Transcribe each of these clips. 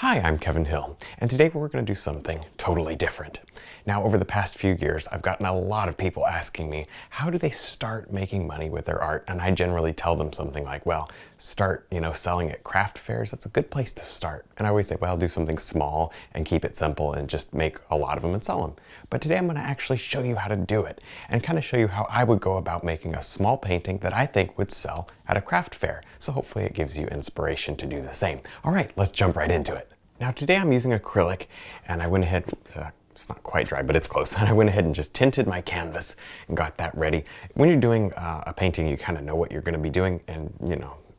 Hi, I'm Kevin Hill, and today we're going to do something totally different. Now, over the past few years, I've gotten a lot of people asking me, how do they start making money with their art? And I generally tell them something like, well, start, selling at craft fairs. That's a good place to start. And I always say, well, do something small and keep it simple and just make a lot of them and sell them. But today I'm going to actually show you how to do it and kind of show you how I would go about making a small painting that I think would sell at a craft fair. So hopefully it gives you inspiration to do the same. All right, let's jump right into it. Now today I'm using acrylic, and I went ahead, it's not quite dry, but it's close, and I went ahead and just tinted my canvas and got that ready. When you're doing a painting, you kind of know what you're going to be doing, and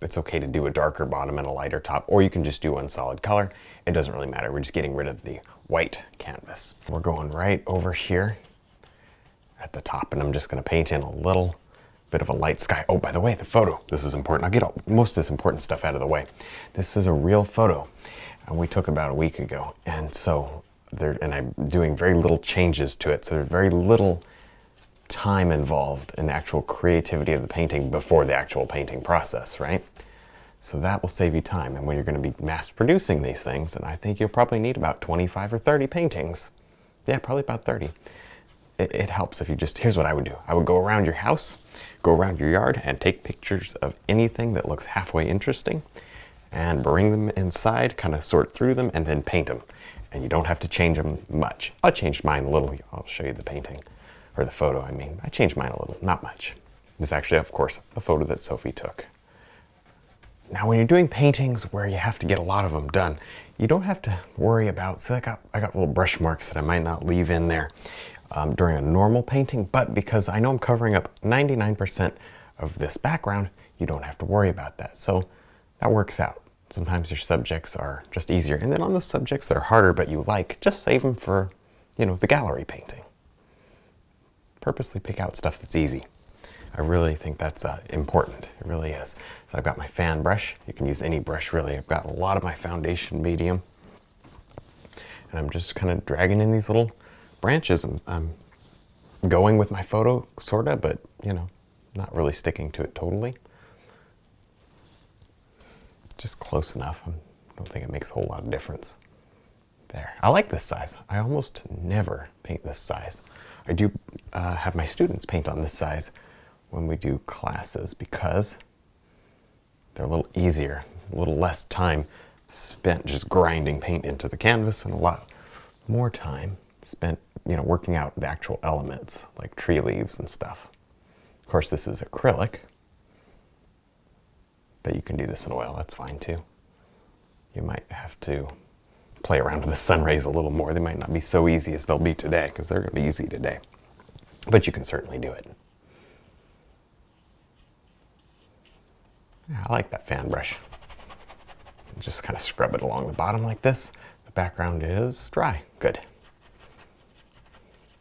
it's okay to do a darker bottom and a lighter top, or you can just do one solid color. It doesn't really matter. We're just getting rid of the white canvas. We're going right over here at the top, and I'm just going to paint in a little bit of a light sky. Oh, by the way, the photo. This is important. I'll get most of this important stuff out of the way. This is a real photo. And we took about a week ago, and so I'm doing very little changes to it, so there's very little time involved in the actual creativity of the painting before the actual painting process, right? So that will save you time. And when you're going to be mass producing these things, and I think you'll probably need about 25 or 30 paintings. Yeah, probably about 30. It helps if you just, here's what I would do. I would go around your house, go around your yard, and take pictures of anything that looks halfway interesting, and bring them inside, kind of sort through them, and then paint them. And you don't have to change them much. I changed mine a little. I'll show you the painting, or the photo, I mean. I changed mine a little, not much. This is actually, of course, a photo that Sophie took. Now, when you're doing paintings where you have to get a lot of them done, you don't have to worry about, see, I got little brush marks that I might not leave in there during a normal painting, but because I know I'm covering up 99% of this background, you don't have to worry about that. So that works out. Sometimes your subjects are just easier. And then on the subjects that are harder but you like, just save them for, the gallery painting. Purposely pick out stuff that's easy. I really think that's important. It really is. So I've got my fan brush. You can use any brush really. I've got a lot of my foundation medium. And I'm just kind of dragging in these little branches. I'm going with my photo, sort of, but, not really sticking to it totally. Just close enough. I don't think it makes a whole lot of difference. There. I like this size. I almost never paint this size. I do have my students paint on this size when we do classes because they're a little easier, a little less time spent just grinding paint into the canvas and a lot more time spent, working out the actual elements like tree leaves and stuff. Of course, this is acrylic. But you can do this in oil, that's fine too. You might have to play around with the sun rays a little more. They might not be so easy as they'll be today, because they're going to be easy today. But you can certainly do it. Yeah, I like that fan brush. Just kind of scrub it along the bottom like this. The background is dry. Good.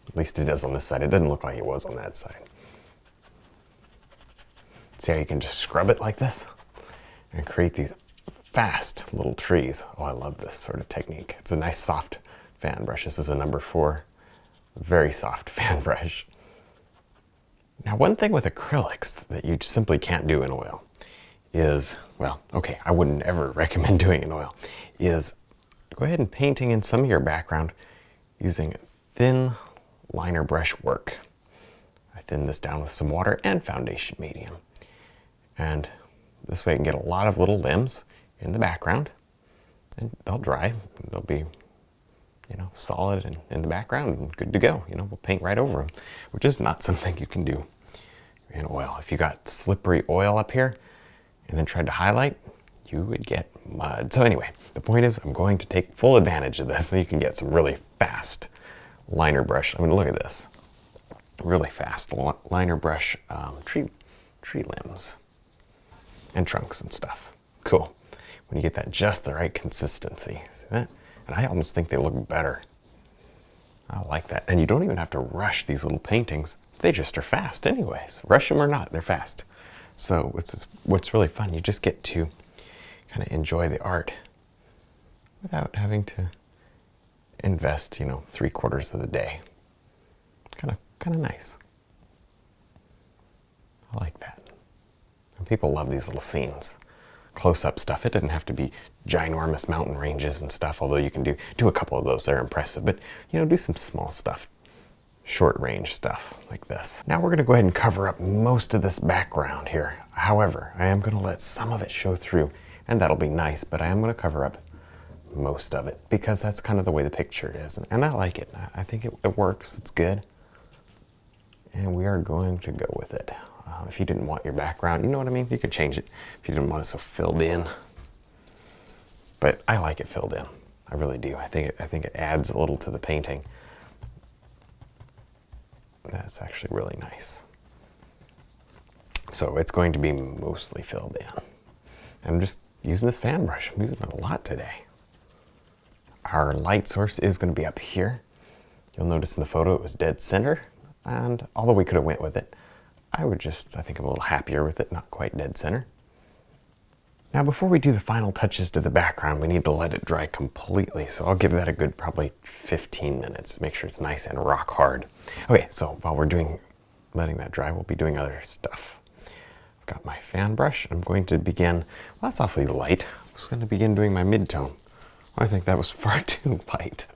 At least it is on this side. It doesn't look like it was on that side. See how you can just scrub it like this? And create these fast little trees. Oh, I love this sort of technique. It's a nice soft fan brush. This is a number 4, very soft fan brush. Now, one thing with acrylics that you simply can't do in oil is, well, okay, I wouldn't ever recommend doing in oil, is go ahead and painting in some of your background using thin liner brush work. I thin this down with some water and foundation medium. And this way I can get a lot of little limbs in the background, and they'll dry. They'll be, solid and in the background and good to go. We'll paint right over them, which is not something you can do in oil. If you got slippery oil up here and then tried to highlight, you would get mud. So anyway, the point is I'm going to take full advantage of this, so you can get some really fast liner brush. I mean, look at this. Really fast liner brush tree limbs. And trunks and stuff. Cool. When you get that just the right consistency. See that? And I almost think they look better. I like that. And you don't even have to rush these little paintings. They just are fast anyways. Rush them or not, they're fast. So what's really fun, you just get to kind of enjoy the art without having to invest, 3/4 of the day. Kind of nice. I like that. And people love these little scenes. close-up stuff. It doesn't have to be ginormous mountain ranges and stuff, although you can do a couple of those. They're impressive, but you know, do some small stuff, short range stuff like this. Now we're going to go ahead and cover up most of this background here. However, I am going to let some of it show through, and that'll be nice, but I am going to cover up most of it because that's kind of the way the picture is, and I like it. I think it works. It's good, and we are going to go with it. If you didn't want your background, you know what I mean, you could change it if you didn't want it so filled in, but I like it filled in. I really do. I think it adds a little to the painting. That's actually really nice. So it's going to be mostly filled in. I'm just using this fan brush. I'm using it a lot today. Our light source is going to be up here. You'll notice in the photo it was dead center, and although we could have went with it, I think I'm a little happier with it, not quite dead center. Now before we do the final touches to the background, we need to let it dry completely, so I'll give that a good probably 15 minutes, make sure it's nice and rock hard. Okay, so while we're letting that dry, we'll be doing other stuff. I've got my fan brush. I'm going to begin, well, that's awfully light. I was going to begin doing my mid-tone. I think that was far too light.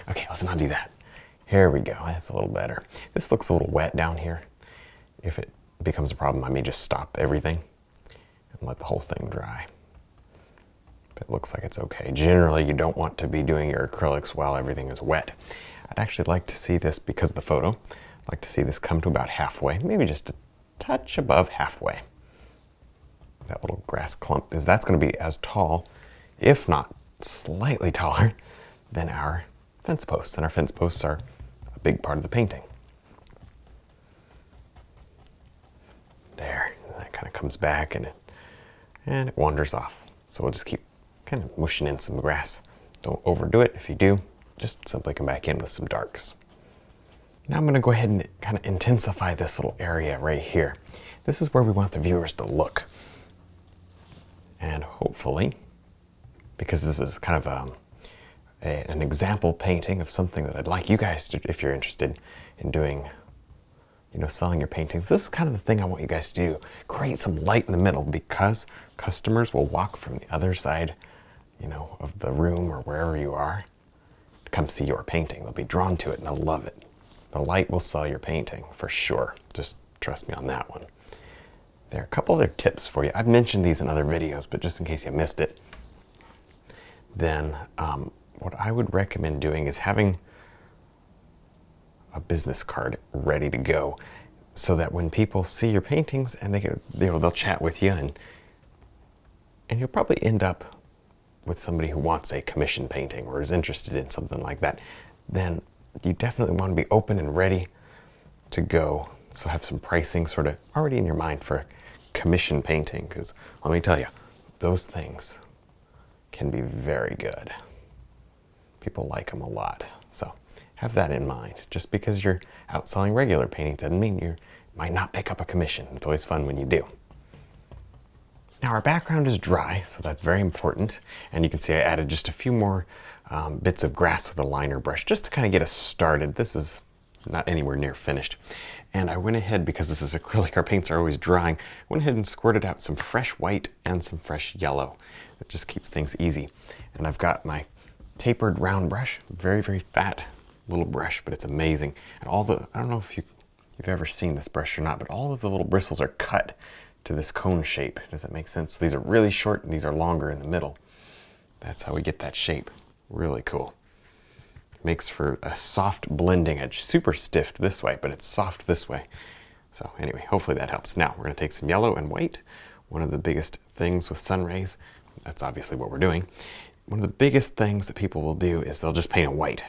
Okay, let's not do that. Here we go, that's a little better. This looks a little wet down here. If it becomes a problem, I may just stop everything and let the whole thing dry. But it looks like it's okay. Generally, you don't want to be doing your acrylics while everything is wet. I'd actually like to see this, because of the photo, I'd like to see this come to about halfway, maybe just a touch above halfway. That little grass clump, because that's going to be as tall, if not slightly taller, than our fence posts. And our fence posts are a big part of the painting. There, and that kind of comes back and it wanders off. So we'll just keep kind of mushing in some grass. Don't overdo it. If you do, just simply come back in with some darks. Now I'm going to go ahead and kind of intensify this little area right here. This is where we want the viewers to look. And hopefully, because this is kind of an example painting of something that I'd like you guys to, if you're interested in doing, you know, selling your paintings. This is kind of the thing I want you guys to do. Create some light in the middle, because customers will walk from the other side, you know, of the room or wherever you are to come see your painting. They'll be drawn to it and they'll love it. The light will sell your painting for sure. Just trust me on that one. There are a couple other tips for you. I've mentioned these in other videos, but just in case you missed it, then what I would recommend doing is having a business card ready to go, so that when people see your paintings and they'll chat with you, and you'll probably end up with somebody who wants a commission painting or is interested in something like that, then you definitely want to be open and ready to go. So have some pricing sort of already in your mind for a commission painting, because let me tell you, those things can be very good. People like them a lot. So have that in mind. Just because you're out selling regular paintings doesn't mean you might not pick up a commission. It's always fun when you do. Now our background is dry, so that's very important. And you can see I added just a few more bits of grass with a liner brush just to kind of get us started. This is not anywhere near finished. And I went ahead, because this is acrylic, our paints are always drying, went ahead and squirted out some fresh white and some fresh yellow. It just keeps things easy. And I've got my tapered round brush, very, very fat little brush, but it's amazing. And I don't know if you've ever seen this brush or not, but all of the little bristles are cut to this cone shape. Does that make sense? These are really short and these are longer in the middle. That's how we get that shape. Really cool. Makes for a soft blending edge. Super stiff this way, but it's soft this way. So anyway, hopefully that helps. Now we're going to take some yellow and white. One of the biggest things with sun rays, that's obviously what we're doing. One of the biggest things that people will do is they'll just paint it white.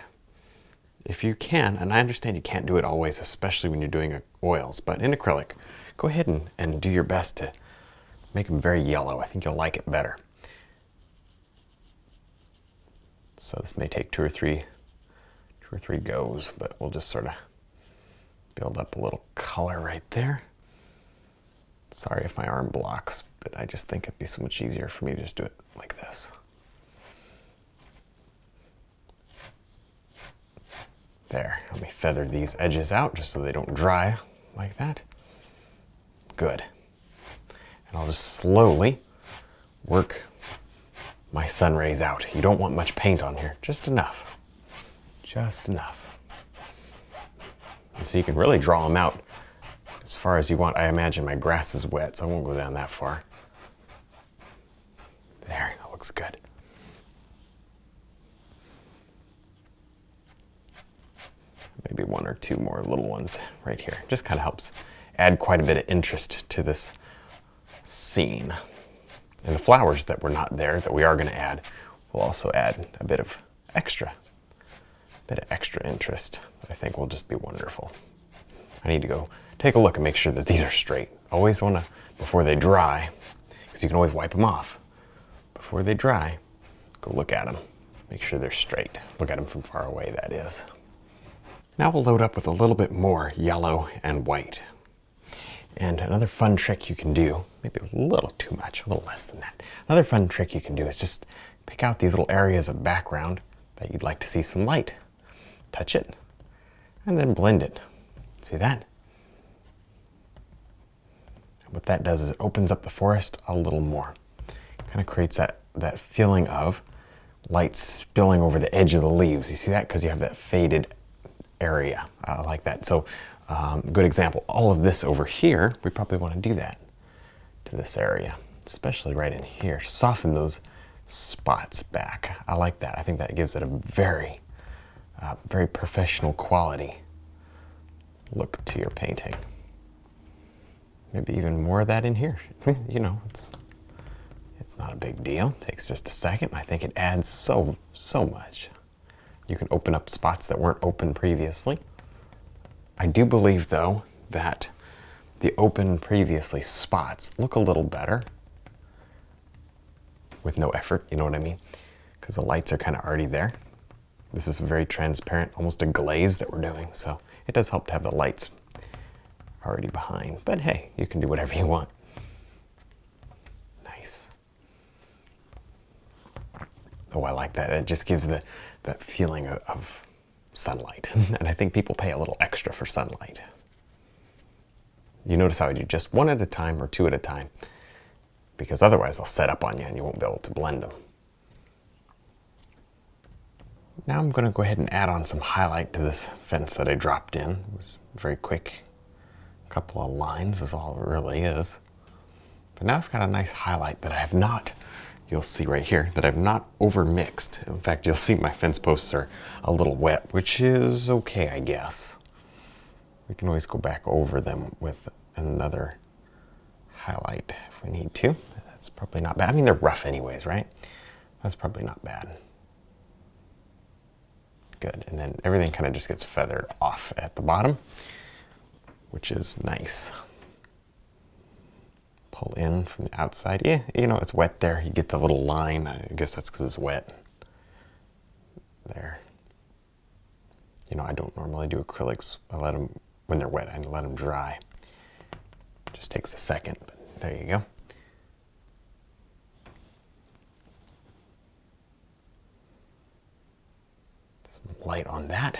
If you can, and I understand you can't do it always, especially when you're doing oils, but in acrylic, go ahead and do your best to make them very yellow. I think you'll like it better. So this may take two or three goes, but we'll just sort of build up a little color right there. Sorry if my arm blocks, but I just think it'd be so much easier for me to just do it like this. There, let me feather these edges out just so they don't dry like that. Good. And I'll just slowly work my sun rays out. You don't want much paint on here, just enough. Just enough. And so you can really draw them out as far as you want. I imagine my grass is wet, so I won't go down that far. There, that looks good. Maybe one or two more little ones right here. Just kind of helps add quite a bit of interest to this scene. And the flowers that were not there, that we are going to add, will also add a bit of extra interest that I think will just be wonderful. I need to go take a look and make sure that these are straight. Always want to, before they dry, because you can always wipe them off. Before they dry, go look at them. Make sure they're straight. Look at them from far away, that is. Now we'll load up with a little bit more yellow and white. And another fun trick you can do, maybe a little too much, a little less than that. Another fun trick you can do is just pick out these little areas of background that you'd like to see some light. Touch it, and then blend it. See that? What that does is it opens up the forest a little more. Kind of creates that feeling of light spilling over the edge of the leaves. You see that? Because you have that faded area. I like that. So good example, all of this over here, we probably want to do that to this area, especially right in here. Soften those spots back. I like that. I think that gives it a very professional quality look to your painting. Maybe even more of that in here. You know, it's not a big deal. It takes just a second. I think it adds so much. You can open up spots that weren't open previously. I do believe, though, that the open previously spots look a little better with no effort, you know what I mean? Because the lights are kind of already there. This is very transparent, almost a glaze that we're doing, so it does help to have the lights already behind. But hey, you can do whatever you want. Nice. Oh, I like that. It just gives that feeling of sunlight. And I think people pay a little extra for sunlight. You notice how I do just one at a time or two at a time, because otherwise they'll set up on you and you won't be able to blend them. Now I'm going to go ahead and add on some highlight to this fence that I dropped in. It was very quick. A couple of lines is all it really is. But now I've got a nice highlight that I have not, you'll see right here, that I've not over mixed. In fact, you'll see my fence posts are a little wet, which is okay, I guess. We can always go back over them with another highlight if we need to. That's probably not bad. I mean, they're rough anyways, right? That's probably not bad. Good, and then everything kind of just gets feathered off at the bottom, which is nice. Pull in from the outside. Yeah, you know, it's wet there. You get the little line. I guess that's because it's wet. There. You know, I don't normally do acrylics. I let them, when they're wet, I let them dry. It just takes a second, but there you go. Some light on that.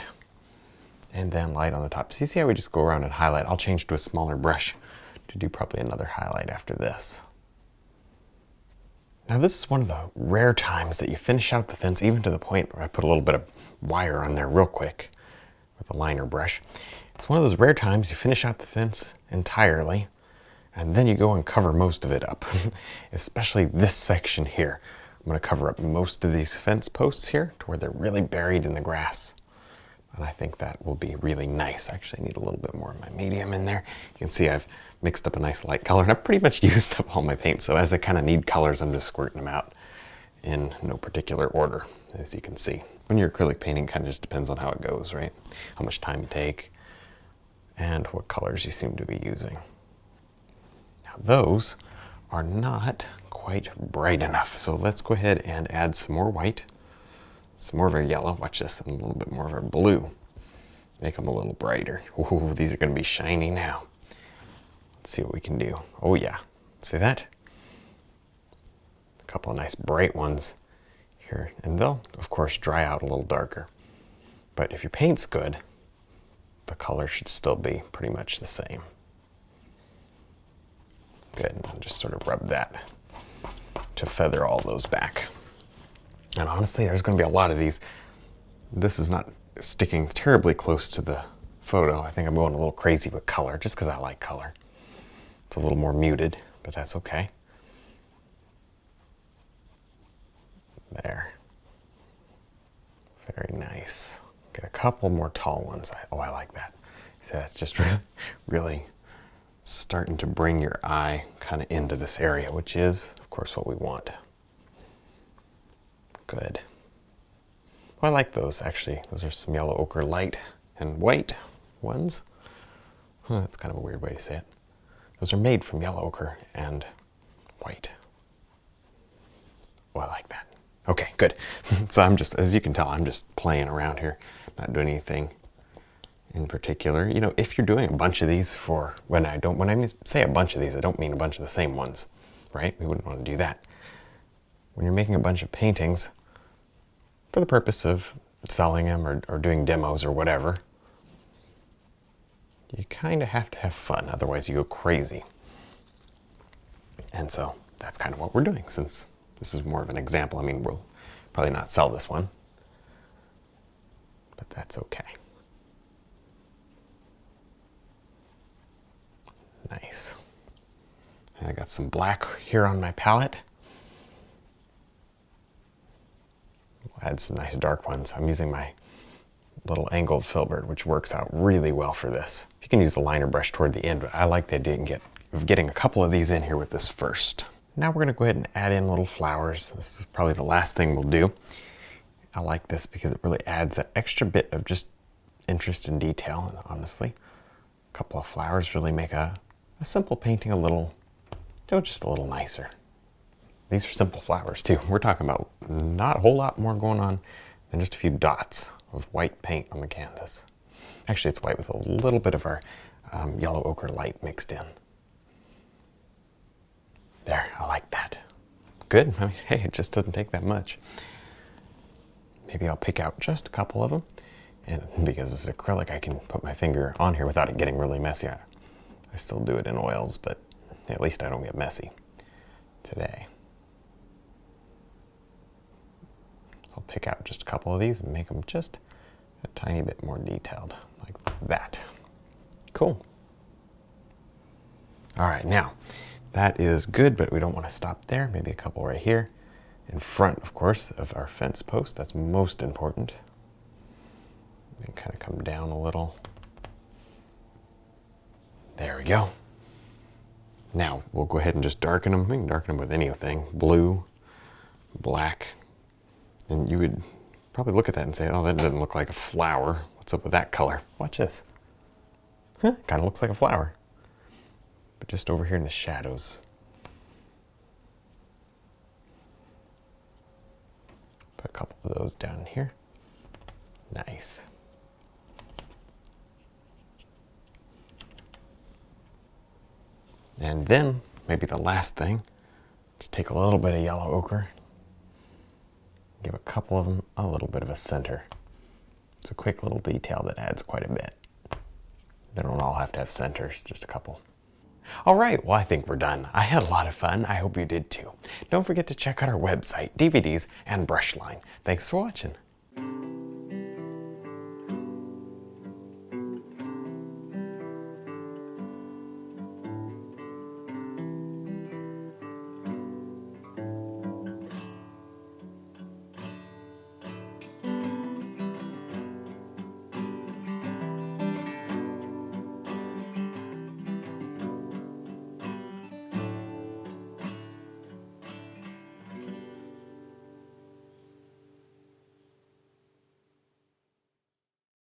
And then light on the top. So you see how we just go around and highlight. I'll change to a smaller brush to do probably another highlight after this. Now this is one of the rare times that you finish out the fence, even to the point where I put a little bit of wire on there real quick with a liner brush. It's one of those rare times you finish out the fence entirely and then you go and cover most of it up, especially this section here. I'm going to cover up most of these fence posts here to where they're really buried in the grass. And I think that will be really nice. Actually, I need a little bit more of my medium in there. You can see I've mixed up a nice light color, and I've pretty much used up all my paint. So as I kind of need colors, I'm just squirting them out in no particular order, as you can see. When you're acrylic painting, it kind of just depends on how it goes, right? How much time you take and what colors you seem to be using. Now those are not quite bright enough. So let's go ahead and add some more white. Some more of our yellow, watch this, and a little bit more of our blue. Make them a little brighter. Ooh, these are gonna be shiny now. Let's see what we can do. Oh yeah, see that? A couple of nice bright ones here. And they'll, of course, dry out a little darker. But if your paint's good, the color should still be pretty much the same. Good, and I'll just sort of rub that to feather all those back. And honestly, there's going to be a lot of these. This is not sticking terribly close to the photo. I think I'm going a little crazy with color just because I like color. It's a little more muted, but that's okay. There. Very nice. Get a couple more tall ones. Oh, I like that. So that's just really starting to bring your eye kind of into this area, which is, of course, what we want. Good. Well, I like those, actually. Those are some yellow ochre light and white ones. That's kind of a weird way to say it. Those are made from yellow ochre and white. Oh, I like that. Okay, good. So I'm just, as you can tell, I'm just playing around here, not doing anything in particular. You know, if you're doing a bunch of these for, when I say a bunch of these, I don't mean a bunch of the same ones, right? We wouldn't want to do that. When you're making a bunch of paintings for the purpose of selling them or doing demos or whatever, you kind of have to have fun, otherwise you go crazy. And so that's kind of what we're doing, since this is more of an example. I mean, we'll probably not sell this one, but that's okay. Nice. And I got some black here on my palette. I'll add some nice dark ones. I'm using my little angled filbert, which works out really well for this. You can use the liner brush toward the end, but I like the idea of getting a couple of these in here with this first. Now we're going to go ahead and add in little flowers. This is probably the last thing we'll do. I like this because it really adds that extra bit of just interest and detail, and honestly, a couple of flowers really make a simple painting just a little nicer. These are simple flowers too. We're talking about not a whole lot more going on than just a few dots of white paint on the canvas. Actually, it's white with a little bit of our yellow ochre light mixed in. There, I like that. Good. I mean, hey, it just doesn't take that much. Maybe I'll pick out just a couple of them. And because it's acrylic, I can put my finger on here without it getting really messy. I still do it in oils, but at least I don't get messy today. So I'll pick out just a couple of these and make them just a tiny bit more detailed, like that. Cool. All right, now that is good, but we don't want to stop there. Maybe a couple right here in front, of course, of our fence post. That's most important. And kind of come down a little. There we go. Now we'll go ahead and just darken them. We can darken them with anything, blue, black. And you would probably look at that and say, oh, that doesn't look like a flower. What's up with that color? Watch this. Huh, kind of looks like a flower. But just over here in the shadows. Put a couple of those down here. Nice. And then, maybe the last thing, just take a little bit of yellow ochre, give a couple of them a little bit of a center. It's a quick little detail that adds quite a bit. They don't all have to have centers, just a couple. All right, well, I think we're done. I had a lot of fun. I hope you did too. Don't forget to check out our website, DVDs, and brush line. Thanks for watching.